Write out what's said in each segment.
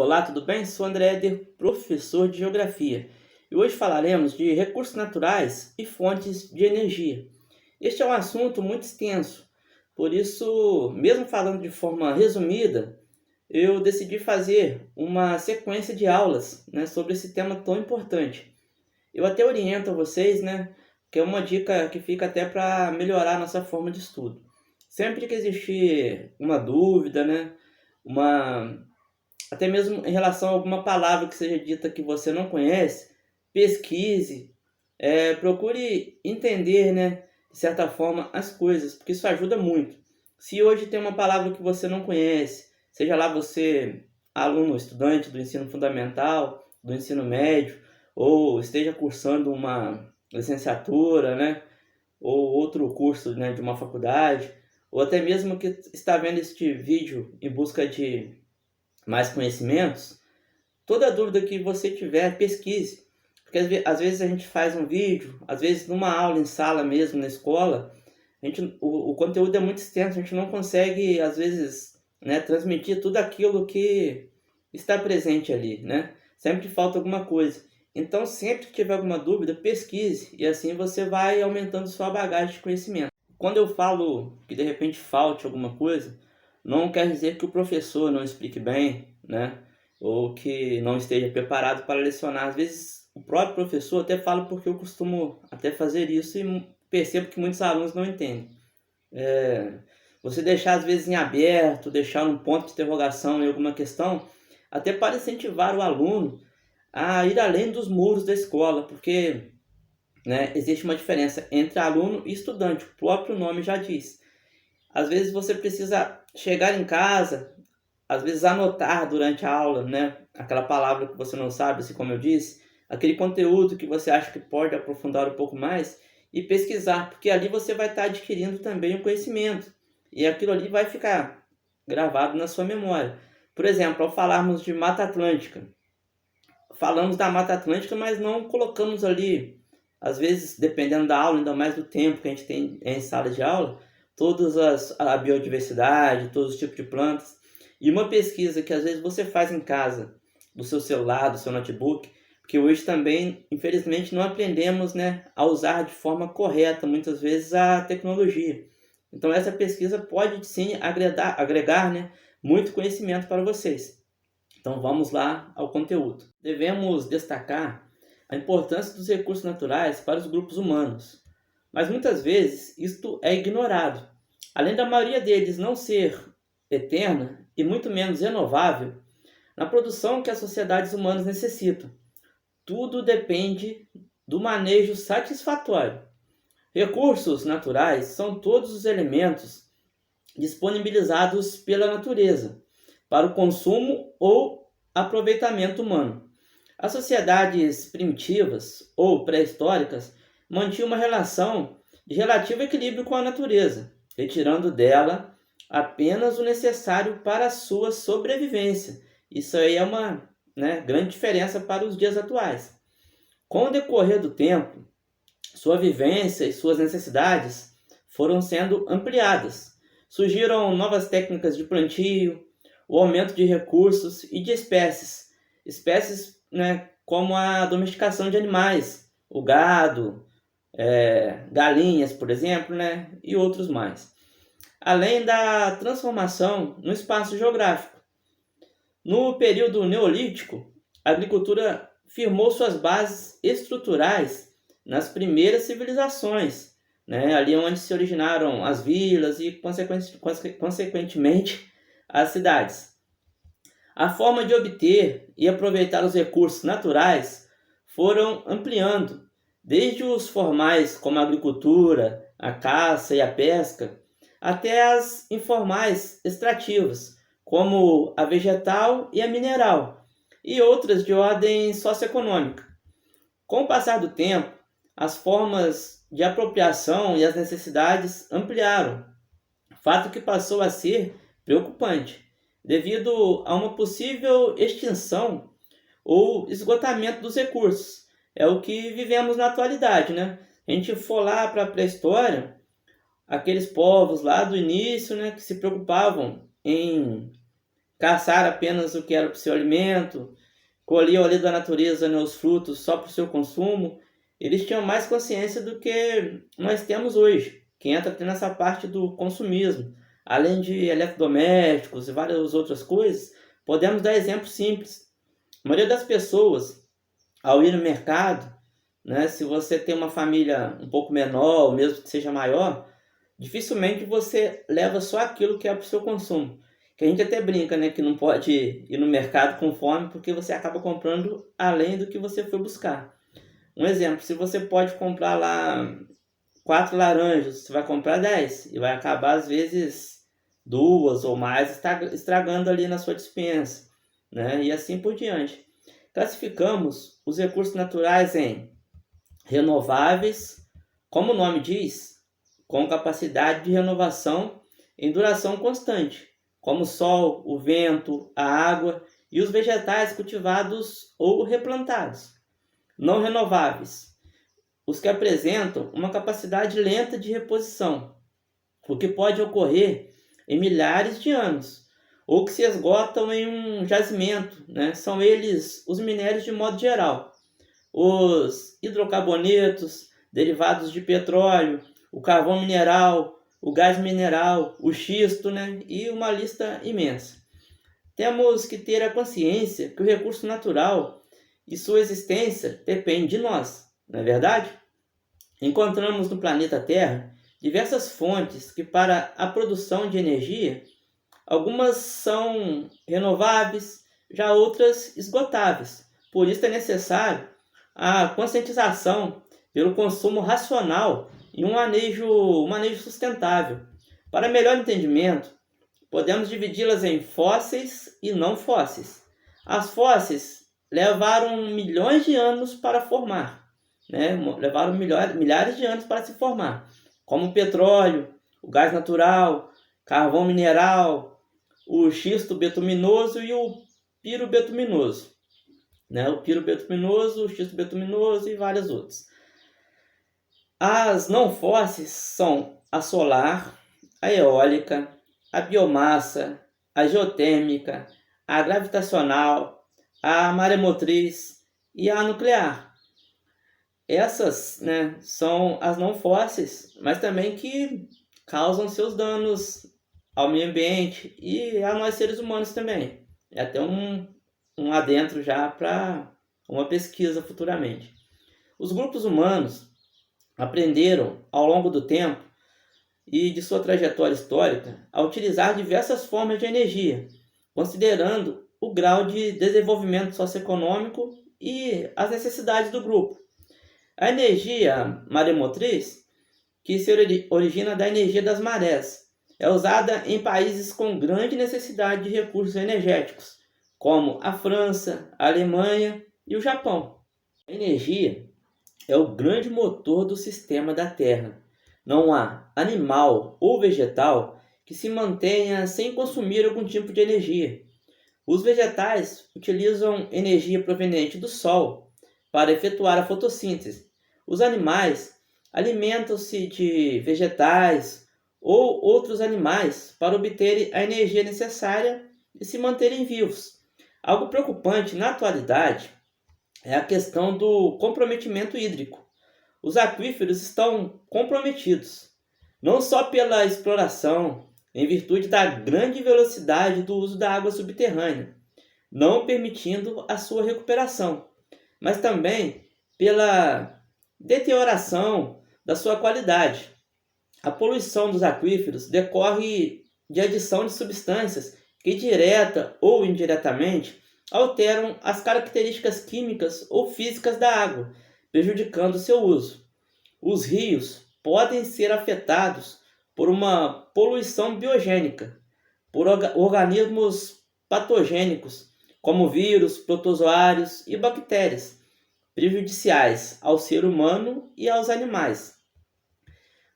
Olá, tudo bem? Sou André Eder, professor de Geografia. E hoje falaremos de recursos naturais e fontes de energia. Este é um assunto muito extenso, por isso, mesmo falando de forma resumida, eu decidi fazer uma sequência de aulas, sobre esse tema tão importante. Eu até oriento a vocês, que é uma dica que fica até para melhorar a nossa forma de estudo. Sempre que existir uma dúvida, uma até mesmo em relação a alguma palavra que seja dita que você não conhece, pesquise, procure entender, de certa forma, as coisas, porque isso ajuda muito. Se hoje tem uma palavra que você não conhece, seja lá você aluno, estudante do ensino fundamental, do ensino médio, ou esteja cursando uma licenciatura, ou outro curso, de uma faculdade, ou até mesmo que está vendo este vídeo em busca de mais conhecimentos, toda dúvida que você tiver, pesquise. Porque às vezes a gente faz um vídeo, às vezes numa aula em sala mesmo, na escola, o conteúdo é muito extenso, a gente não consegue, às vezes, transmitir tudo aquilo que está presente ali, Sempre falta alguma coisa. Então, sempre que tiver alguma dúvida, pesquise, e assim você vai aumentando sua bagagem de conhecimento. Quando eu falo que de repente falte alguma coisa, não quer dizer que o professor não explique bem, ou que não esteja preparado para lecionar. Às vezes o próprio professor até fala, porque eu costumo até fazer isso e percebo que muitos alunos não entendem. Você deixar às vezes em aberto, deixar um ponto de interrogação em alguma questão, até para incentivar o aluno a ir além dos muros da escola, porque existe uma diferença entre aluno e estudante, o próprio nome já diz. Às vezes você precisa chegar em casa, às vezes anotar durante a aula, aquela palavra que você não sabe, assim como eu disse, aquele conteúdo que você acha que pode aprofundar um pouco mais e pesquisar, porque ali você vai estar adquirindo também o conhecimento e aquilo ali vai ficar gravado na sua memória. Por exemplo, ao falarmos de Mata Atlântica, falamos da Mata Atlântica, mas não colocamos ali, às vezes, dependendo da aula, ainda mais do tempo que a gente tem em sala de aula, a biodiversidade, todos os tipos de plantas. E uma pesquisa que às vezes você faz em casa, do seu celular, do seu notebook, porque hoje também, infelizmente, não aprendemos, a usar de forma correta, muitas vezes, a tecnologia. Então essa pesquisa pode sim agregar muito conhecimento para vocês. Então vamos lá ao conteúdo. Devemos destacar a importância dos recursos naturais para os grupos humanos, mas muitas vezes isto é ignorado. Além da maioria deles não ser eterna e muito menos renovável, na produção que as sociedades humanas necessitam, tudo depende do manejo satisfatório. Recursos naturais são todos os elementos disponibilizados pela natureza para o consumo ou aproveitamento humano. As sociedades primitivas ou pré-históricas mantinham uma relação de relativo equilíbrio com a natureza, retirando dela apenas o necessário para a sua sobrevivência. Isso aí é uma grande diferença para os dias atuais. Com o decorrer do tempo, sua vivência e suas necessidades foram sendo ampliadas. Surgiram novas técnicas de plantio, o aumento de recursos e de espécies. Espécies como a domesticação de animais, o gado, galinhas, por exemplo, e outros mais. Além da transformação no espaço geográfico. No período neolítico, a agricultura firmou suas bases estruturais nas primeiras civilizações, ali onde se originaram as vilas e, consequentemente, as cidades. A forma de obter e aproveitar os recursos naturais foram ampliando, desde os formais, como a agricultura, a caça e a pesca, até as informais extrativas, como a vegetal e a mineral, e outras de ordem socioeconômica. Com o passar do tempo, as formas de apropriação e as necessidades ampliaram, fato que passou a ser preocupante, devido a uma possível extinção ou esgotamento dos recursos. É o que vivemos na atualidade, A gente for lá para a pré-história, aqueles povos lá do início, que se preocupavam em caçar apenas o que era para o seu alimento, colhiam ali da natureza, né, os frutos só para o seu consumo. Eles tinham mais consciência do que nós temos hoje, que entra nessa parte do consumismo. Além de eletrodomésticos e várias outras coisas, podemos dar exemplos simples. A maioria das pessoas, ao ir no mercado, né, se você tem uma família um pouco menor, ou mesmo que seja maior, dificilmente você leva só aquilo que é para o seu consumo. Que a gente até brinca, né, que não pode ir no mercado com fome porque você acaba comprando além do que você foi buscar. Um exemplo, se você pode comprar lá 4 laranjas, você vai comprar 10 e vai acabar às vezes 2 ou mais estragando ali na sua despensa, né? E assim por diante. Classificamos os recursos naturais em renováveis, como o nome diz, com capacidade de renovação em duração constante, como o sol, o vento, a água e os vegetais cultivados ou replantados. Não renováveis, os que apresentam uma capacidade lenta de reposição, o que pode ocorrer em milhares de anos, ou que se esgotam em um jazimento, né? São eles os minérios de modo geral, os hidrocarbonetos, derivados de petróleo, o carvão mineral, o gás mineral, o xisto, né? E uma lista imensa. Temos que ter a consciência que o recurso natural e sua existência dependem de nós, não é verdade? Encontramos no planeta Terra diversas fontes que, para a produção de energia, algumas são renováveis, já outras esgotáveis. Por isso é necessário a conscientização pelo consumo racional e um manejo sustentável. Para melhor entendimento, podemos dividi-las em fósseis e não fósseis. As fósseis levaram milhões de anos para formar, né? Levaram milhares de anos para se formar, como o petróleo, o gás natural, carvão mineral, o xisto betuminoso e o pirobetuminoso, né? O pirobetuminoso, o xisto betuminoso e vários outros. As não fósseis são a solar, a eólica, a biomassa, a geotérmica, a gravitacional, a maremotriz e a nuclear. Essas, né, são as não fósseis, mas também que causam seus danos ao meio ambiente e a nós seres humanos também. É até um adentro já para uma pesquisa futuramente. Os grupos humanos aprenderam ao longo do tempo e de sua trajetória histórica a utilizar diversas formas de energia, considerando o grau de desenvolvimento socioeconômico e as necessidades do grupo. A energia maremotriz, que se origina da energia das marés, é usada em países com grande necessidade de recursos energéticos, como a França, a Alemanha e o Japão. A energia é o grande motor do sistema da Terra. Não há animal ou vegetal que se mantenha sem consumir algum tipo de energia. Os vegetais utilizam energia proveniente do Sol para efetuar a fotossíntese. Os animais alimentam-se de vegetais ou outros animais para obterem a energia necessária e se manterem vivos. Algo preocupante na atualidade é a questão do comprometimento hídrico. Os aquíferos estão comprometidos, não só pela exploração, em virtude da grande velocidade do uso da água subterrânea, não permitindo a sua recuperação, mas também pela deterioração da sua qualidade. A poluição dos aquíferos decorre de adição de substâncias que, direta ou indiretamente, alteram as características químicas ou físicas da água, prejudicando seu uso. Os rios podem ser afetados por uma poluição biogênica, por organismos patogênicos, como vírus, protozoários e bactérias, prejudiciais ao ser humano e aos animais.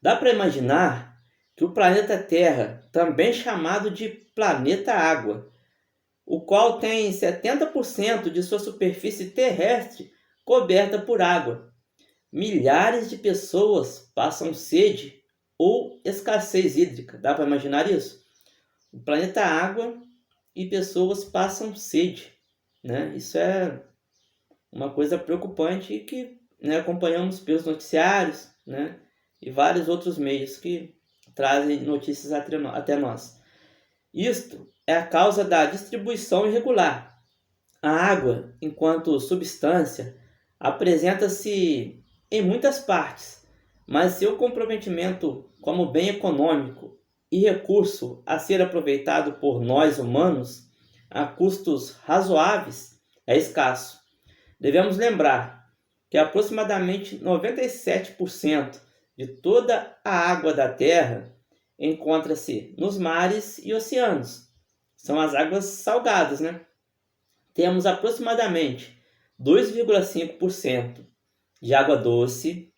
Dá para imaginar que o planeta Terra, também chamado de planeta Água, o qual tem 70% de sua superfície terrestre coberta por água. Milhares de pessoas passam sede ou escassez hídrica. Dá para imaginar isso? O planeta Água e pessoas passam sede, né? Isso é uma coisa preocupante que, né, acompanhamos pelos noticiários, né, e vários outros meios que trazem notícias até nós. Isto é a causa da distribuição irregular. A água, enquanto substância, apresenta-se em muitas partes, mas seu comprometimento como bem econômico e recurso a ser aproveitado por nós humanos a custos razoáveis é escasso. Devemos lembrar que aproximadamente 97% de toda a água da Terra encontra-se nos mares e oceanos. São as águas salgadas, né? Temos aproximadamente 2,5% de água doce,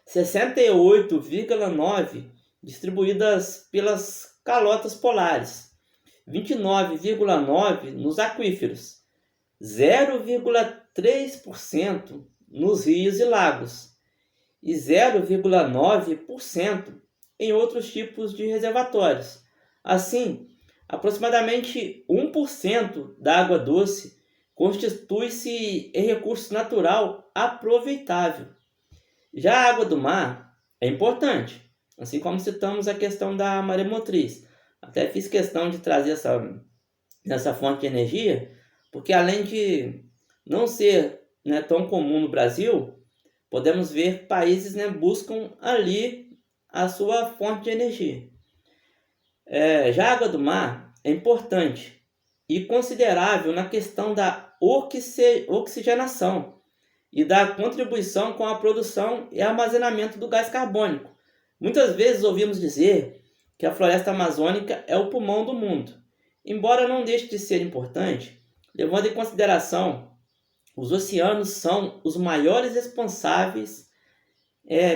68,9% distribuídas pelas calotas polares, 29,9% nos aquíferos, 0,3% nos rios e lagos e 0,9% em outros tipos de reservatórios. Assim, aproximadamente 1% da água doce constitui-se em recurso natural aproveitável. Já a água do mar é importante, assim como citamos a questão da maremotriz. Até fiz questão de trazer essa fonte de energia, porque além de não ser, né, tão comum no Brasil, podemos ver países, né, buscam ali a sua fonte de energia. Já a água do mar é importante e considerável na questão da oxigenação e da contribuição com a produção e armazenamento do gás carbônico. Muitas vezes ouvimos dizer que a floresta amazônica é o pulmão do mundo. Embora não deixe de ser importante, levando em consideração os oceanos são os maiores responsáveis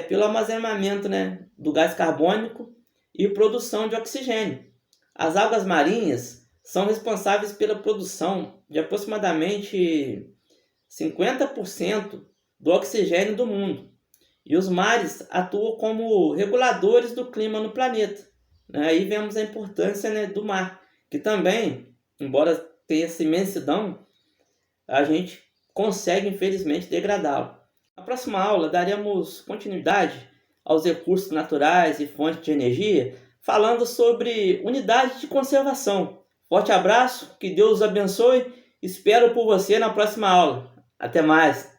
pelo armazenamento, né, do gás carbônico e produção de oxigênio. As algas marinhas são responsáveis pela produção de aproximadamente 50% do oxigênio do mundo. E os mares atuam como reguladores do clima no planeta. Aí vemos a importância, né, do mar, que também, embora tenha essa imensidão, a gente consegue, infelizmente, degradá-lo. Na próxima aula, daremos continuidade aos recursos naturais e fontes de energia, falando sobre unidades de conservação. Forte abraço, que Deus os abençoe, espero por você na próxima aula. Até mais!